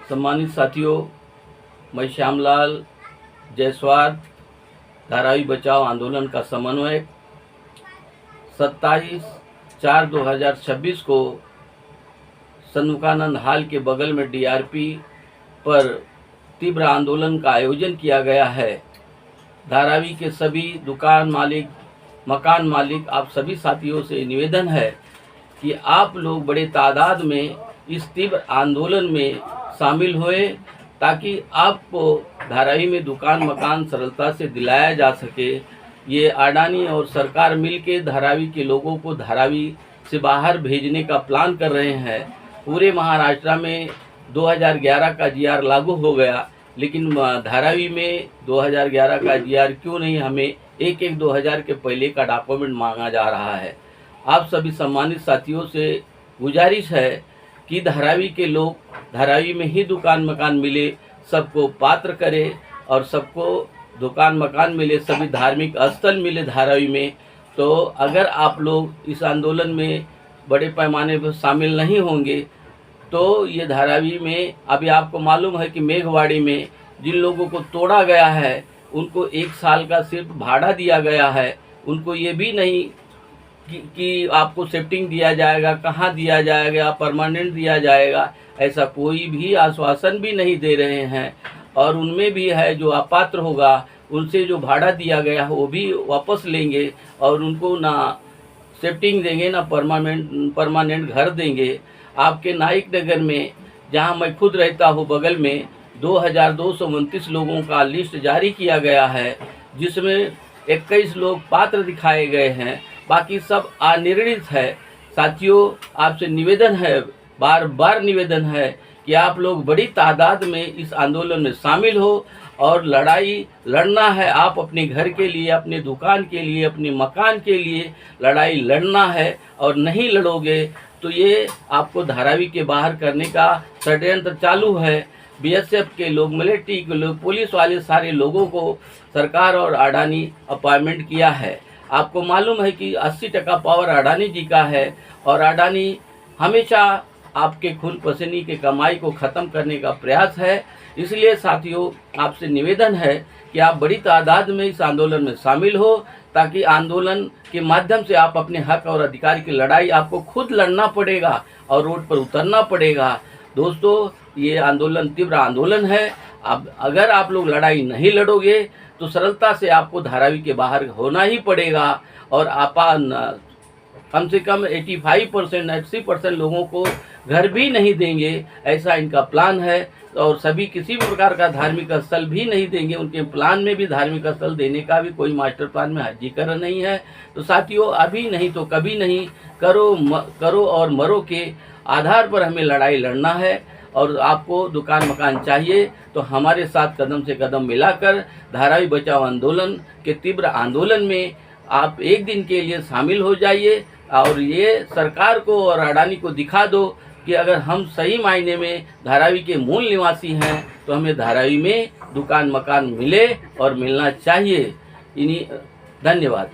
सम्मानित साथियों, मैं श्यामलाल जायसवाल, धारावी बचाओ आंदोलन का समन्वयक 27/4/2026 को सन्मुखानंद हॉल के बगल में डीआरपी पर तीव्र आंदोलन का आयोजन किया गया है। धारावी के सभी दुकान मालिक, मकान मालिक, आप सभी साथियों से निवेदन है कि आप लोग बड़े तादाद में इस तीव्र आंदोलन में शामिल हुए ताकि आपको धारावी में दुकान मकान सरलता से दिलाया जा सके। ये अडानी और सरकार मिलके धारावी के लोगों को धारावी से बाहर भेजने का प्लान कर रहे हैं। पूरे महाराष्ट्र में 2011 का जीआर लागू हो गया, लेकिन धारावी में 2011 का जीआर क्यों नहीं, हमें 1/1/2000 के पहले का डॉक्यूमेंट मांगा जा रहा है। आप सभी सम्मानित साथियों से गुजारिश है कि धारावी के लोग धारावी में ही दुकान मकान मिले, सबको पात्र करें और सबको दुकान मकान मिले, सभी धार्मिक स्थल मिले धारावी में। तो अगर आप लोग इस आंदोलन में बड़े पैमाने पर शामिल नहीं होंगे तो ये धारावी में, अभी आपको मालूम है कि मेघवाड़ी में जिन लोगों को तोड़ा गया है उनको 1 साल का सिर्फ भाड़ा दिया गया है। उनको ये भी नहीं कि आपको शिफ्टिंग दिया जाएगा, कहाँ दिया जाएगा, परमानेंट दिया जाएगा, ऐसा कोई भी आश्वासन भी नहीं दे रहे हैं। और उनमें भी है जो अपात्र होगा उनसे जो भाड़ा दिया गया है वो भी वापस लेंगे और उनको ना शिफ्टिंग देंगे ना परमानेंट घर देंगे। आपके नाइक नगर में, जहां मैं खुद रहता हूं, बगल में 2229 लोगों का लिस्ट जारी किया गया है, जिसमें 21 लोग पात्र दिखाए गए हैं, बाकी सब अनिर्णित है। साथियों, आपसे निवेदन है, बार बार निवेदन है कि आप लोग बड़ी तादाद में इस आंदोलन में शामिल हो और लड़ाई लड़ना है। आप अपने घर के लिए, अपने दुकान के लिए, अपने मकान के लिए लड़ाई लड़ना है और नहीं लड़ोगे तो ये आपको धारावी के बाहर करने का षड्यंत्र चालू है। बीएसएफ के लोग, मिलिट्री के लोग, पुलिस वाले सारे लोगों को सरकार और अडानी अपॉइंटमेंट किया है। आपको मालूम है कि 80% पावर अडानी जी का है और अडानी हमेशा आपके खून पसीने के कमाई को ख़त्म करने का प्रयास है। इसलिए साथियों, आपसे निवेदन है कि आप बड़ी तादाद में इस आंदोलन में शामिल हो ताकि आंदोलन के माध्यम से आप अपने हक और अधिकार की लड़ाई आपको खुद लड़ना पड़ेगा और रोड पर उतरना पड़ेगा। दोस्तों, ये आंदोलन तीव्र आंदोलन है। अब अगर आप लोग लड़ाई नहीं लड़ोगे तो सरलता से आपको धारावी के बाहर होना ही पड़ेगा और आप कम से कम 85% 80% लोगों को घर भी नहीं देंगे, ऐसा इनका प्लान है। और सभी किसी भी प्रकार का धार्मिक स्थल भी नहीं देंगे, उनके प्लान में भी धार्मिक स्थल देने का भी कोई मास्टर प्लान में जिक्र नहीं है। तो साथियों, अभी नहीं तो कभी नहीं, करो और मरो के आधार पर हमें लड़ाई लड़ना है। और आपको दुकान मकान चाहिए तो हमारे साथ कदम से कदम मिलाकर धारावी बचाओ आंदोलन के तीव्र आंदोलन में आप एक दिन के लिए शामिल हो जाइए और ये सरकार को और अडानी को दिखा दो कि अगर हम सही मायने में धारावी के मूल निवासी हैं तो हमें धारावी में दुकान मकान मिले और मिलना चाहिए। धन्यवाद।